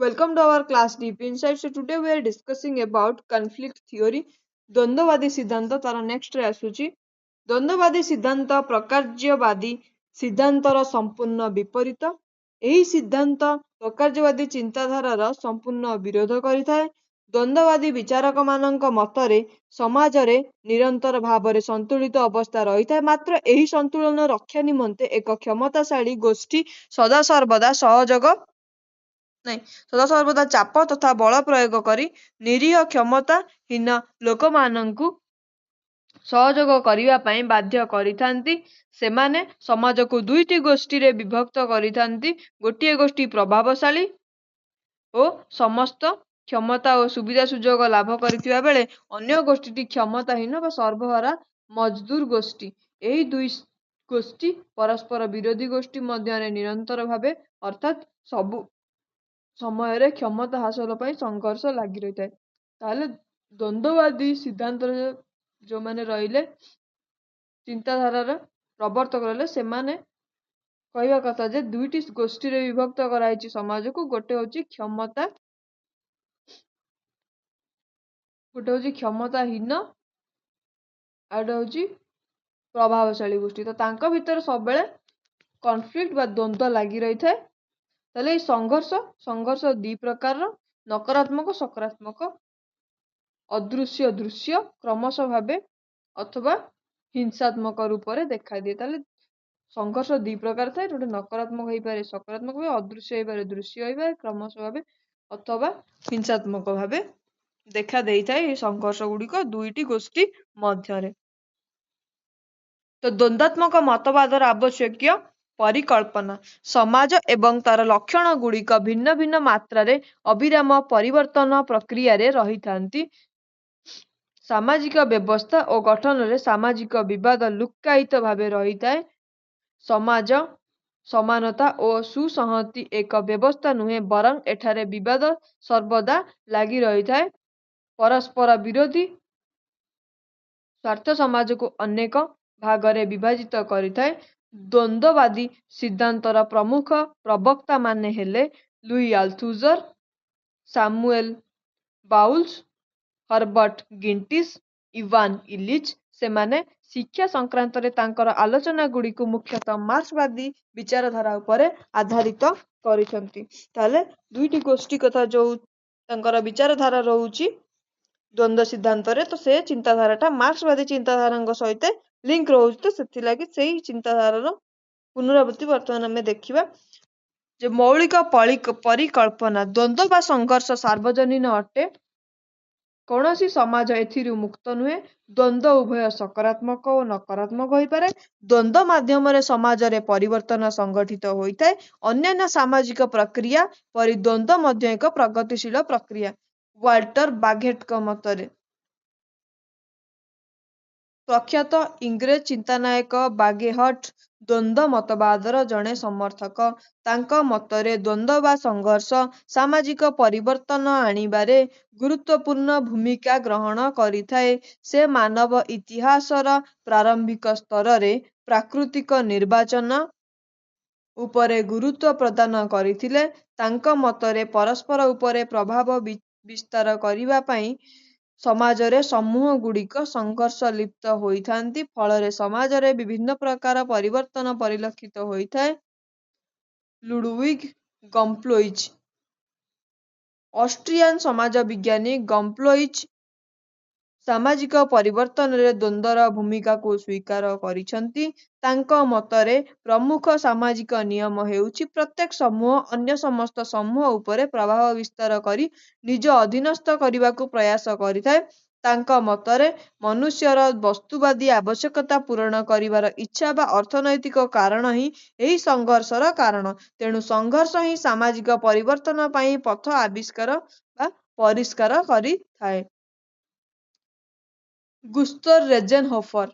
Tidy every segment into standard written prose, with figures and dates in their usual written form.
Welcome to our class Deep Insight. So today we are discussing about conflict theory. ଦ୍ୱନ୍ଦ୍ୱବାଦୀ ସିଦ୍ଧାନ୍ତ ତାର next ରେ ଆସୁଛି। ଦ୍ୱନ୍ଦ୍ୱବାଦୀ ସିଦ୍ଧାନ୍ତ ପ୍ରକାର୍ଯ୍ୟବାଦୀ ସିଦ୍ଧାନ୍ତର ସମ୍ପୂର୍ଣ୍ଣ ବିପରୀତ। ଏହି ସିଦ୍ଧାନ୍ତ ପ୍ରକାର୍ଯ୍ୟବାଦୀ ଚିନ୍ତାଧାରାର ସମ୍ପୂର୍ଣ୍ଣ ବିରୋଧ କରିଥାଏ। ଦ୍ୱନ୍ଦ୍ୱବାଦୀ ବିଚାରକମାନଙ୍କ ମତରେ ସମାଜରେ ନିରନ୍ତର ଭାବରେ ସନ୍ତୁଳିତ ଅବସ୍ଥା ରହିଥାଏ, ମାତ୍ର ଏହି ସନ୍ତୁଳନ ରକ୍ଷା ନିମନ୍ତେ ଏକ କ୍ଷମତାଶାଳୀ ଗୋଷ୍ଠୀ ସଦାସର୍ବଦା ସଦାସର୍ବଦା ଚାପ ତଥା ବଳ ପ୍ରୟୋଗ କରି ନିରୀହ କ୍ଷମତାହୀନ ଲୋକମାନଙ୍କୁ ସହଯୋଗ କରିବା ପାଇଁ ବାଧ୍ୟ କରିଥାନ୍ତି। ସେମାନେ ସମାଜକୁ ଦୁଇଟି ଗୋଷ୍ଠୀରେ ବିଭକ୍ତ କରିଥାନ୍ତି। ଗୋଟିଏ ଗୋଷ୍ଠୀ ପ୍ରଭାବଶାଳୀ ଓ ସମସ୍ତ କ୍ଷମତା ଓ ସୁବିଧା ସୁଯୋଗ ଲାଭ କରିଥିବା ବେଳେ ଅନ୍ୟ ଗୋଷ୍ଠୀଟି କ୍ଷମତାହୀନ ବା ସର୍ବହରା ମଜଦୁର ଗୋଷ୍ଠୀ। ଏହି ଦୁଇ ଗୋଷ୍ଠୀ ପରସ୍ପର ବିରୋଧୀ ଗୋଷ୍ଠୀ ମଧ୍ୟରେ ନିରନ୍ତର ଭାବେ ଅର୍ଥାତ୍ ସବୁ ସମୟରେ କ୍ଷମତା ହାସଲ ପାଇଁ ସଂଘର୍ଷ ଲାଗି ରହିଥାଏ। ତାହେଲେ ଦ୍ୱନ୍ଦ୍ୱବାଦୀ ସିଦ୍ଧାନ୍ତରେ ଯେଉଁମାନେ ରହିଲେ, ଚିନ୍ତାଧାରାର ପ୍ରବର୍ତ୍ତକ ରହିଲେ, ସେମାନେ କହିବା କଥା ଯେ ଦୁଇଟି ଗୋଷ୍ଠୀରେ ବିଭକ୍ତ କରାଯାଇଛି ସମାଜକୁ। ଗୋଟେ ହଉଛି କ୍ଷମତାହୀନ, ଆଉ ଗୋଟେ ହଉଛି ପ୍ରଭାବଶାଳୀ ଗୋଷ୍ଠୀ। ତ ତାଙ୍କ ଭିତରେ ସବୁବେଳେ କନଫ୍ଲିକ୍ଟ ବା ଦ୍ୱନ୍ଦ୍ୱ ଲାଗି ରହିଥାଏ। ତାହେଲେ ଏଇ ସଂଘର୍ଷ ଦି ପ୍ରକାରର, ନକାରାତ୍ମକ ସକାରାତ୍ମକ, ଅଦୃଶ୍ୟ ଦୃଶ୍ୟ କ୍ରମଶଃ ଭାବେ ଅଥବା ହିଂସାତ୍ମକ ରୂପରେ ଦେଖାଦିଏ। ତାହେଲେ ସଂଘର୍ଷ ଦି ପ୍ରକାର ଥାଏ, ଗୋଟେ ନକାରାତ୍ମକ ହେଇପାରେ, ସକାରାତ୍ମକ ଭାବେ, ଅଦୃଶ୍ୟ ହେଇପାରେ, ଦୃଶ୍ୟ ହେଇପାରେ, କ୍ରମଶଃ ଭାବେ ଅଥବା ହିଂସାତ୍ମକ ଭାବେ ଦେଖା ଦେଇଥାଏ ଏହି ସଂଘର୍ଷ ଗୁଡିକ ଦୁଇଟି ଗୋଷ୍ଠୀ ମଧ୍ୟରେ। ତ ଦ୍ୱନ୍ଦାତ୍ମକ ମତବାଦର ଆବଶ୍ୟକୀୟ ପରିକଳ୍ପନା। ସମାଜ ଏବଂ ତାର ଲକ୍ଷଣ ଗୁଡିକ ଭିନ୍ନ ଭିନ୍ନ ମାତ୍ରାରେ ଅବିରାମ ପରିବର୍ତ୍ତନ ପ୍ରକ୍ରିୟାରେ ରହିଥାନ୍ତି। ସାମାଜିକ ବ୍ୟବସ୍ଥା ଓ ଗଠନରେ ସାମାଜିକ ବିବାଦ ଲୁକ୍କାୟିତ ଭାବେ ରହିଥାଏ। ସମାଜ ସମାନତା ଓ ସୁସଂହତି ଏକ ବ୍ୟବସ୍ଥା ନୁହେଁ, ବରଂ ଏଠାରେ ବିବାଦ ସର୍ବଦା ଲାଗି ରହିଥାଏ। ପରସ୍ପର ବିରୋଧୀ ସ୍ୱାର୍ଥ ସମାଜକୁ ଅନେକ ଭାଗରେ ବିଭାଜିତ କରିଥାଏ। ଦ୍ୱନ୍ଦ୍ୱବାଦୀ ସିଦ୍ଧାନ୍ତର ପ୍ରମୁଖ ପ୍ରବକ୍ତାମାନେ ହେଲେ Louis Althusser, Samuel Bowles, Herbert Gintis, Ivan Illich. ସେମାନେ ଶିକ୍ଷା ସଂକ୍ରାନ୍ତରେ ତାଙ୍କର ଆଲୋଚନାଗୁଡ଼ିକୁ ମୁଖ୍ୟତଃ ମାର୍କ୍ସବାଦୀ ବିଚାରଧାରା ଉପରେ ଆଧାରିତ କରିଛନ୍ତି। ତାହେଲେ ଦୁଇଟି ଗୋଷ୍ଠୀ କଥା ଯୋଉ ତାଙ୍କର ବିଚାରଧାରା ରହୁଛି ଦ୍ୱନ୍ଦ୍ୱ ସିଦ୍ଧାନ୍ତରେ, ତ ସେ ଚିନ୍ତାଧାରାଟା ମାର୍କ୍ସବାଦୀ ଚିନ୍ତାଧାରାଙ୍କ ସହିତ ଲିଙ୍କ ରହୁଛି। ତ ସେଥିଲାଗି ସେଇ ଚିନ୍ତାଧାରାର ପୁନରାବୃତ୍ତି ବର୍ତ୍ତମାନ ଆମେ ଦେଖିବା। ଯେ ମୌଳିକ ପରିକଳ୍ପନା। ଦ୍ୱନ୍ଦ୍ୱ ବା ସଂଘର୍ଷ ସାର୍ବଜନୀନ ଅଟେ, କୌଣସି ସମାଜ ଏଥିରୁ ମୁକ୍ତ ନୁହେଁ। ଦ୍ୱନ୍ଦ୍ୱ ଉଭୟ ସକାରାତ୍ମକ ଓ ନକାରାତ୍ମକ ହୋଇପାରେ। ଦ୍ୱନ୍ଦ୍ୱ ମାଧ୍ୟମରେ ସମାଜରେ ପରିବର୍ତ୍ତନ ସଂଗଠିତ ହୋଇଥାଏ। ଅନ୍ୟାନ୍ୟ ସାମାଜିକ ପ୍ରକ୍ରିୟା ପରି ଦ୍ୱନ୍ଦ୍ୱ ମଧ୍ୟ ଏକ ପ୍ରଗତିଶୀଳ ପ୍ରକ୍ରିୟା। ୱାଲ୍ଟର ବାଗେଟଙ୍କ ମତରେ। ପ୍ରଖ୍ୟାତ ଇଂରେଜ ଚିନ୍ତାନାୟକ ବାଗେହଟ ଦ୍ୱନ୍ଦ୍ୱ ମତବାଦର ଜଣେ ସମର୍ଥକ। ତାଙ୍କ ମତରେ ଦ୍ୱନ୍ଦ୍ୱ ବା ସଂଘର୍ଷ ସାମାଜିକ ପରିବର୍ତ୍ତନ ଆଣିବାରେ ଗୁରୁତ୍ୱପୂର୍ଣ୍ଣ ଭୂମିକା ଗ୍ରହଣ କରିଥାଏ। ସେ ମାନବ ଇତିହାସର ପ୍ରାରମ୍ଭିକ ସ୍ତରରେ ପ୍ରାକୃତିକ ନିର୍ବାଚନ ଉପରେ ଗୁରୁତ୍ୱ ପ୍ରଦାନ କରିଥିଲେ। ତାଙ୍କ ମତରେ ପରସ୍ପର ଉପରେ ପ୍ରଭାବ ବିସ୍ତାର କରିବା ପାଇଁ ସମାଜରେ ସମୂହଗୁଡ଼ିକ ସଂଘର୍ଷ ଲିପ୍ତ ହୋଇଥାନ୍ତି, ଫଳରେ ସମାଜରେ ବିଭିନ୍ନ ପ୍ରକାର ପରିବର୍ତ୍ତନ ପରିଲକ୍ଷିତ ହୋଇଥାଏ। ଲୁଡୱିଗ ଗମ୍ପ୍ଲୋଇଚ। ଅଷ୍ଟ୍ରିଆନ ସମାଜ ବିଜ୍ଞାନୀ ଗମ୍ପ୍ଲୋଇଚ ସାମାଜିକ ପରିବର୍ତ୍ତନରେ ଦ୍ୱନ୍ଦ୍ୱର ଭୂମିକାକୁ ସ୍ୱୀକାର କରିଛନ୍ତି। ତାଙ୍କ ମତରେ ପ୍ରମୁଖ ସାମାଜିକ ନିୟମ ହେଉଛି ପ୍ରତ୍ୟେକ ସମୂହ ଅନ୍ୟ ସମସ୍ତ ସମୂହ ଉପରେ ପ୍ରଭାବ ବିସ୍ତାର କରି ନିଜ ଅଧୀନସ୍ଥ କରିବାକୁ ପ୍ରୟାସ କରିଥାଏ। ତାଙ୍କ ମତରେ ମନୁଷ୍ୟର ବସ୍ତୁବାଦୀ ଆବଶ୍ୟକତା ପୂରଣ କରିବାର ଇଚ୍ଛା ବା ଅର୍ଥନୈତିକ କାରଣ ହିଁ ଏହି ସଂଘର୍ଷର କାରଣ। ତେଣୁ ସଂଘର୍ଷ ହିଁ ସାମାଜିକ ପରିବର୍ତ୍ତନ ପାଇଁ ପଥ ଆବିଷ୍କାର ବା ପରିଷ୍କାର କରିଥାଏ। ଗୁସ୍ତର ରେଜେନହୋଫର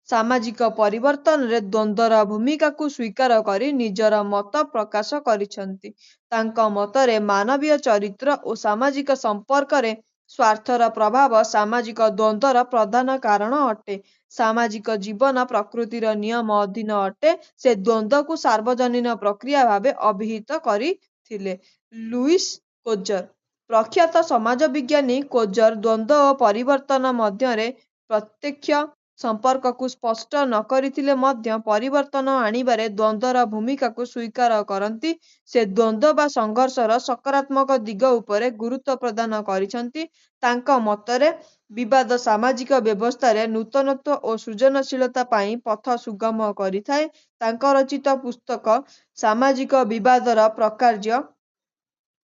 ସାମାଜିକ ପରିବର୍ତ୍ତନରେ ଦ୍ୱନ୍ଦ୍ୱର ଭୂମିକାକୁ ସ୍ୱୀକାର କରି ନିଜର ମତ ପ୍ରକାଶ କରିଛନ୍ତି। ତାଙ୍କ ମତରେ ମାନବୀୟ ଚରିତ୍ର ଓ ସାମାଜିକ ସମ୍ପର୍କରେ ସ୍ୱାର୍ଥର ପ୍ରଭାବ ସାମାଜିକ ଦ୍ୱନ୍ଦ୍ୱର ପ୍ରଧାନ କାରଣ ଅଟେ। ସାମାଜିକ ଜୀବନ ପ୍ରକୃତିର ନିୟମ ଅଧୀନ ଅଟେ। ସେ ଦ୍ୱନ୍ଦ୍ୱକୁ ସାର୍ବଜନୀନ ପ୍ରକ୍ରିୟା ଭାବେ ଅଭିହିତ କରିଥାଏ। ଥିଲେ। ଲୁଇସ୍ କୋଜର ପ୍ରଖ୍ୟାତ ସମାଜ ବିଜ୍ଞାନୀ କୋଜର ଦ୍ୱନ୍ଦ୍ୱ ଓ ପରିବର୍ତ୍ତନ ମଧ୍ୟରେ ପ୍ରତ୍ୟକ୍ଷ ସମ୍ପର୍କକୁ ସ୍ପଷ୍ଟ ନ କରିଥିଲେ ମଧ୍ୟ ପରିବର୍ତ୍ତନ ଆଣିବାରେ ଦ୍ୱନ୍ଦ୍ୱର ଭୂମିକାକୁ ସ୍ୱୀକାର କରନ୍ତି। ସେ ଦ୍ୱନ୍ଦ୍ୱ ବା ସଂଘର୍ଷର ସକାରାତ୍ମକ ଦିଗ ଉପରେ ଗୁରୁତ୍ୱ ପ୍ରଦାନ କରିଛନ୍ତି। ତାଙ୍କ ମତରେ ବିବାଦ ସାମାଜିକ ବ୍ୟବସ୍ଥାରେ ନୂତନତ୍ୱ ଓ ସୃଜନଶୀଳତା ପାଇଁ ପଥ ସୁଗମ କରିଥାଏ। ତାଙ୍କ ରଚିତ ପୁସ୍ତକ ସାମାଜିକ ବିବାଦର ପ୍ରକାର୍ଯ୍ୟ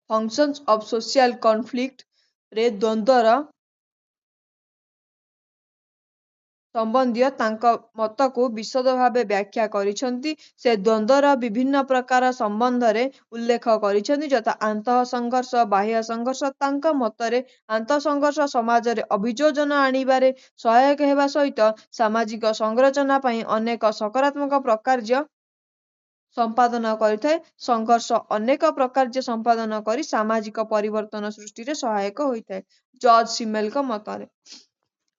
ଫଙ୍କସନ୍ସ ଅଫ ସୋସିଆଲ କନଫ୍ଲିକ୍ଟ ରେ ଦ୍ୱନ୍ଦ୍ୱର ସମ୍ବନ୍ଧୀୟ ତାଙ୍କ ମତକୁ ବିଶଦ ଭାବେ ବ୍ୟାଖ୍ୟା କରିଛନ୍ତି। ସେ ଦ୍ୱନ୍ଦ୍ୱର ବିଭିନ୍ନ ପ୍ରକାର ସମ୍ବନ୍ଧରେ ଉଲ୍ଲେଖ କରିଛନ୍ତି, ଯଥା ଆନ୍ତଃ ସଂଘର୍ଷ, ବାହ୍ୟ ସଂଘର୍ଷ। ତାଙ୍କ ମତରେ ଆନ୍ତଃସଂଘର୍ଷ ସମାଜରେ ଅଭିଯୋଜନ ଆଣିବାରେ ସହାୟକ ହେବା ସହିତ ସାମାଜିକ ସଂରଚନା ପାଇଁ ଅନେକ ସକାରାତ୍ମକ ପ୍ରକାର୍ଯ୍ୟ ସମ୍ପାଦନ କରିଥାଏ। ସଂଘର୍ଷ ଅନେକ ପ୍ରକାର୍ଯ୍ୟ ସମ୍ପାଦନ କରି ସାମାଜିକ ପରିବର୍ତ୍ତନ ସୃଷ୍ଟିରେ ସହାୟକ ହୋଇଥାଏ। ଜର୍ଜ ସିମେଲଙ୍କ ମତରେ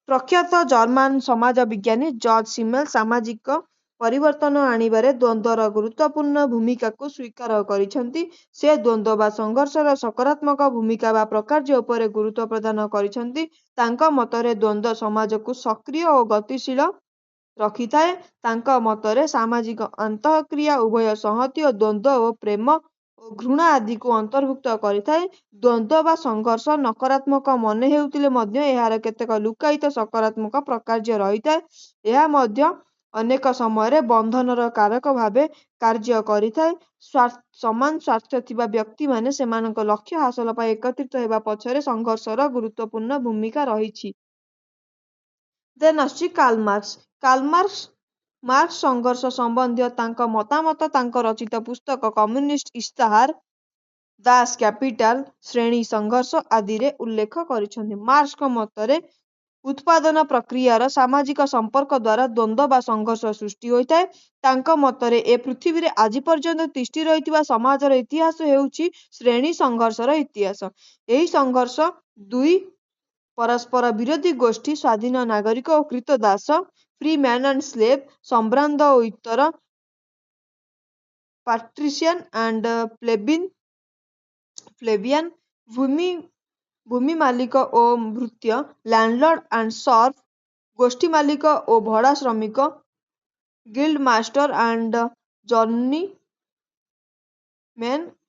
ପ୍ରଖ୍ୟାତ ଜର୍ମାନ ସମାଜ ବିଜ୍ଞାନୀ ଜର୍ଜ ସିମେଲ ସାମାଜିକ ପରିବର୍ତ୍ତନ ଆଣିବାରେ ଦ୍ୱନ୍ଦ୍ୱର ଗୁରୁତ୍ୱପୂର୍ଣ୍ଣ ଭୂମିକାକୁ ସ୍ୱୀକାର କରିଛନ୍ତି। ସେ ଦ୍ୱନ୍ଦ୍ୱ ବା ସଂଘର୍ଷର ସକାରାତ୍ମକ ଭୂମିକା ବା ପ୍ରକାର୍ଯ୍ୟ ଉପରେ ଗୁରୁତ୍ୱ ପ୍ରଦାନ କରିଛନ୍ତି। ତାଙ୍କ ମତରେ ଦ୍ୱନ୍ଦ୍ୱ ସମାଜକୁ ସକ୍ରିୟ ଓ ଗତିଶୀଳ ରଖିଥାଏ। ତାଙ୍କ ମତରେ ସାମାଜିକ ଆନ୍ତଃକ୍ରିୟା ଉଭୟ ସଂହତି ଓ ଦ୍ୱନ୍ଦ୍ୱ ଓ ପ୍ରେମ ଓ ଘୃଣା ଆଦିକୁ ଅନ୍ତର୍ଭୁକ୍ତ କରିଥାଏ। ଦ୍ୱନ୍ଦ୍ୱ ବା ସଂଘର୍ଷ ନକାରାତ୍ମକ ମନେ ହେଉଥିଲେ ମଧ୍ୟ ଏହାର କେତେକ ଲୁକ୍କାୟିତ ସକାରାତ୍ମକ ପ୍ରକାର୍ଯ୍ୟ ରହିଥାଏ। ଏହା ମଧ୍ୟ ଅନେକ ସମୟରେ ବନ୍ଧନର କାରକ ଭାବେ କାର୍ଯ୍ୟ କରିଥାଏ। ସମାନ ସ୍ୱାର୍ଥ ଥିବା ବ୍ୟକ୍ତିମାନେ ସେମାନଙ୍କ ଲକ୍ଷ୍ୟ ହାସଲ ପାଇଁ ଏକତ୍ରିତ ହେବା ପଛରେ ସଂଘର୍ଷର ଗୁରୁତ୍ୱପୂର୍ଣ୍ଣ ଭୂମିକା ରହିଛି। ଦେନ୍ ଆସୁଛି କାର୍ଲ ମାର୍କ୍ସ। ମାର୍କ୍ସ ସଂଘର୍ଷ ସମ୍ବନ୍ଧୀୟ ତାଙ୍କ ମତାମତ ତାଙ୍କ ରଚିତ ପୁସ୍ତକ କମ୍ୟୁନିଷ୍ଟ ଇସ୍ତାହାର, ଦାସ କ୍ୟାପିଟାଲ, ଶ୍ରେଣୀ ସଂଘର୍ଷ ଆଦିରେ ଉଲ୍ଲେଖ କରିଛନ୍ତି। ମାର୍କ୍ସଙ୍କ ମତରେ ଉତ୍ପାଦନ ପ୍ରକ୍ରିୟାର ସାମାଜିକ ସମ୍ପର୍କ ଦ୍ୱାରା ଦ୍ୱନ୍ଦ୍ୱ ବା ସଂଘର୍ଷ ସୃଷ୍ଟି ହୋଇଥାଏ। ତାଙ୍କ ମତରେ ଏ ପୃଥିବୀରେ ଆଜି ପର୍ଯ୍ୟନ୍ତ ତିଷ୍ଠି ରହିଥିବା ସମାଜର ଇତିହାସ ହେଉଛି ଶ୍ରେଣୀ ସଂଘର୍ଷର ଇତିହାସ। ଏହି ସଂଘର୍ଷ ଦୁଇ ପରସ୍ପର ବିରୋଧୀ ଗୋଷ୍ଠୀ, ସ୍ୱାଧୀନ ନାଗରିକ ଓ କ୍ରୀତଦାସ, ଫ୍ରି ମ୍ୟାନ୍ ଆଣ୍ଡ ସ୍ଲେଭ୍, ସମ୍ଭ୍ରାନ୍ତ ଓ ଇତର, ପାଟ୍ରିସିଆନ୍ ଆଣ୍ଡ ପ୍ଲେବିଆନ୍, ଭୂମି ମାଲିକ ଓ ଭୃତ୍ୟ, ଲ୍ୟାଣ୍ଡଲର୍ଡ ଆଣ୍ଡ ସର୍ଫ, ଗୋଷ୍ଠୀ ମାଲିକ ଓ ଭଡ଼ା ଶ୍ରମିକ, ଗିଲ୍ଡ ମାଷ୍ଟର ଆଣ୍ଡ ଜର୍ନିମ୍ୟାନ୍,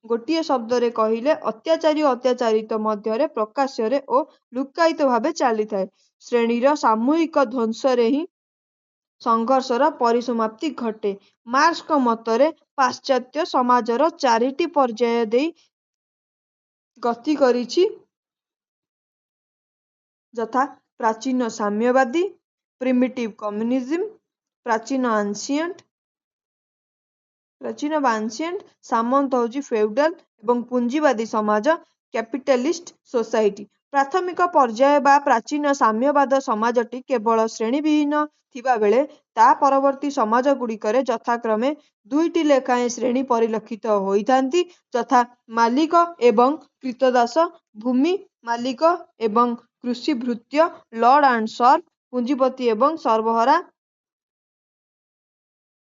ଗୋଟିଏ ଶବ୍ଦରେ କହିଲେ ଅତ୍ୟାଚାରୀ ଓ ଅତ୍ୟାଚାରିତ ମଧ୍ୟରେ ପ୍ରକାଶ୍ୟରେ ଓ ଲୁକ୍କାୟିତ ଭାବେ ଚାଲିଥାଏ। ଶ୍ରେଣୀର ସାମୂହିକ ଧ୍ୱଂସରେ ହିଁ ସଂଘର୍ଷର ପରିସମାପ୍ତି ଘଟେ। ମାର୍କ୍ସଙ୍କ ମତରେ ପାଶ୍ଚାତ୍ୟ ସମାଜର ଚାରିଟି ପର୍ଯ୍ୟାୟ ଦେଇ ଗତି କରିଛି, ଯଥା ପ୍ରାଚୀନ ସାମ୍ୟବାଦୀ, ପ୍ରିମିଟିଭ କମ୍ୟୁନିଜିମ୍, ପ୍ରାଚୀନ ବା ଆନ୍ସିଏଣ୍ଟ, ସାମନ୍ତ ଫେଉଡାଲ ଏବଂ ପୁଞ୍ଜିବାଦୀ ସମାଜ କ୍ୟାପିଟାଲିଷ୍ଟ ସୋସାଇଟି। ପ୍ରାଥମିକ ପର୍ଯ୍ୟାୟ ବା ପ୍ରାଚୀନ ସାମ୍ୟବାଦ ସମାଜଟି କେବଳ ଶ୍ରେଣୀବିହୀନ ଥିବାବେଳେ ତା ପରବର୍ତ୍ତୀ ସମାଜଗୁଡ଼ିକରେ ଯଥାକ୍ରମେ ଦୁଇଟି ଲେଖାଏଁ ଶ୍ରେଣୀ ପରିଲକ୍ଷିତ ହୋଇଥାନ୍ତି, ଯଥା ମାଲିକ ଏବଂ କ୍ରୀତଦାସ, ଭୂମି ମାଲିକ ଏବଂ କୃଷିଭୃତ୍ୟ, ଲର୍ଡ ଆଣ୍ଡ ସର୍ଫ, ପୁଞ୍ଜିପତି ଏବଂ ସର୍ବହରା।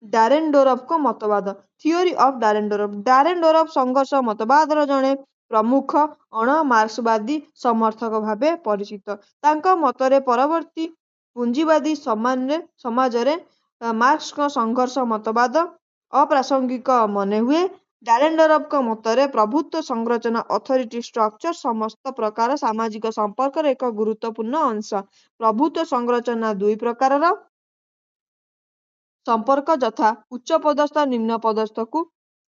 ଡାରେନଡୋରଫଙ୍କ ମତବାଦ। Theory of ଡାରେନଡୋରଫ। ଡାରେନଡୋରଫ ସଂଘର୍ଷ ମତବାଦର ଜଣେ ପ୍ରମୁଖ ଅଣ-ମାର୍କ୍ସବାଦୀ ସମର୍ଥକ ଭାବେ ପରିଚିତ। ତାଙ୍କ ମତରେ ପରବର୍ତ୍ତୀ ପୁଞ୍ଜିବାଦୀ ସମାଜରେ ମାର୍କ୍ସଙ୍କ ସଂଘର୍ଷ ମତବାଦ ଅପ୍ରାସଙ୍ଗିକ ମନେହୁଏ। ଡାରେନଡୋରଫଙ୍କ ମତରେ ପ୍ରଭୁତ୍ୱ ସଂରଚନା ଅଥରିଟି ଷ୍ଟ୍ରକ୍ଚର ସମସ୍ତ ପ୍ରକାର ସାମାଜିକ ସମ୍ପର୍କର ଏକ ଗୁରୁତ୍ୱପୂର୍ଣ୍ଣ ଅଂଶ। ପ୍ରଭୁତ୍ୱ ସଂରଚନା ଦୁଇ ପ୍ରକାରର ସମ୍ପର୍କ, ଯଥା ଉଚ୍ଚପଦସ୍ଥ ନିମ୍ନପଦସ୍ଥକୁ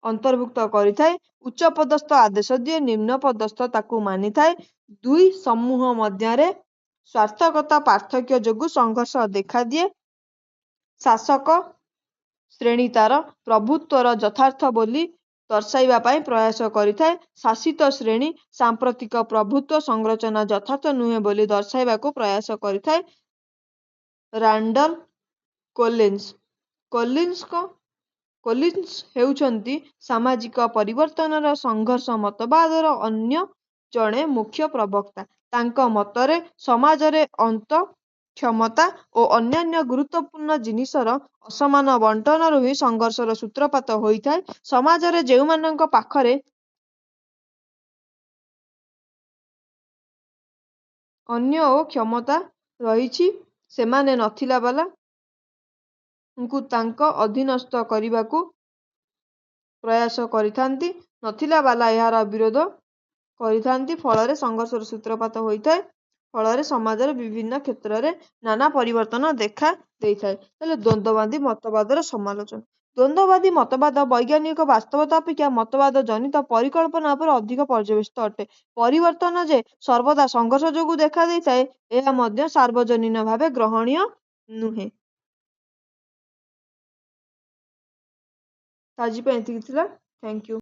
ଅନ୍ତର୍ଭୁକ୍ତ କରିଥାଏ। ଉଚ୍ଚପଦସ୍ଥ ଆଦେଶ ଦିଏ, ନିମ୍ନପଦସ୍ଥ ତାକୁ ମାନିଥାଏ। ଦୁଇ ସମୂହ ମଧ୍ୟରେ ସ୍ୱାର୍ଥଗତ ପାର୍ଥକ୍ୟ ଯୋଗୁଁ ସଂଘର୍ଷ ଦେଖାଦିଏ। ଶାସକ ଶ୍ରେଣୀ ତାର ପ୍ରଭୁତ୍ୱର ଯଥାର୍ଥ ବୋଲି ଦର୍ଶାଇବା ପାଇଁ ପ୍ରୟାସ କରିଥାଏ। ଶାସିତ ଶ୍ରେଣୀ ସାମ୍ପ୍ରତିକ ପ୍ରଭୁତ୍ୱ ସଂରଚନା ଯଥାର୍ଥ ନୁହେଁ ବୋଲି ଦର୍ଶାଇବାକୁ ପ୍ରୟାସ କରିଥାଏ। ରାଣ୍ଡଲ କୋଲିନ୍ସ ହେଉଛନ୍ତି ସାମାଜିକ ପରିବର୍ତ୍ତନର ସଂଘର୍ଷ ମତବାଦର ଅନ୍ୟ ଜଣେ ମୁଖ୍ୟ ପ୍ରବକ୍ତା। ତାଙ୍କ ମତରେ ସମାଜରେ କ୍ଷମତା ଓ ଅନ୍ୟାନ୍ୟ ଗୁରୁତ୍ୱପୂର୍ଣ୍ଣ ଜିନିଷର ଅସମାନ ବଣ୍ଟନରୁ ହିଁ ସଂଘର୍ଷର ସୂତ୍ରପାତ ହୋଇଥାଏ। ସମାଜରେ ଯେଉଁମାନଙ୍କ ପାଖରେ ଅନ୍ୟ ଓ କ୍ଷମତା ରହିଛି ସେମାନେ ନଥିଲା ବାଲାଙ୍କୁ ତାଙ୍କ ଅଧୀନସ୍ଥ କରିବାକୁ ପ୍ରୟାସ କରିଥାନ୍ତି। ନଥିଲା ବାଲା ଏହାର ବିରୋଧ କରିଥାନ୍ତି। ଫଳରେ ସଂଘର୍ଷର ସୂତ୍ରପାତ ହୋଇଥାଏ। ଫଳରେ ସମାଜର ବିଭିନ୍ନ କ୍ଷେତ୍ରରେ ନାନା ପରିବର୍ତ୍ତନ ଦେଖା ଦେଇଥାଏ। ତାହେଲେ ଦ୍ୱନ୍ଦ୍ୱବାଦୀ ମତବାଦର ସମାଲୋଚନା। ଦ୍ୱନ୍ଦ୍ୱବାଦୀ ମତବାଦ ବୈଜ୍ଞାନିକ ବାସ୍ତବତା ଅପେକ୍ଷା ମତବାଦ ଜନିତ ପରିକଳ୍ପନା ଉପରେ ଅଧିକ ପର୍ଯ୍ୟବେସିତ ଅଟେ। ପରିବର୍ତ୍ତନ ଯେ ସର୍ବଦା ସଂଘର୍ଷ ଯୋଗୁଁ ଦେଖା ଦେଇଥାଏ, ଏହା ମଧ୍ୟ ସାର୍ବଜନୀନ ଭାବେ ଗ୍ରହଣୀୟ ନୁହେଁ। ଆଜି ପାଇଁ ଏତିକି ଥିଲା। Thank you.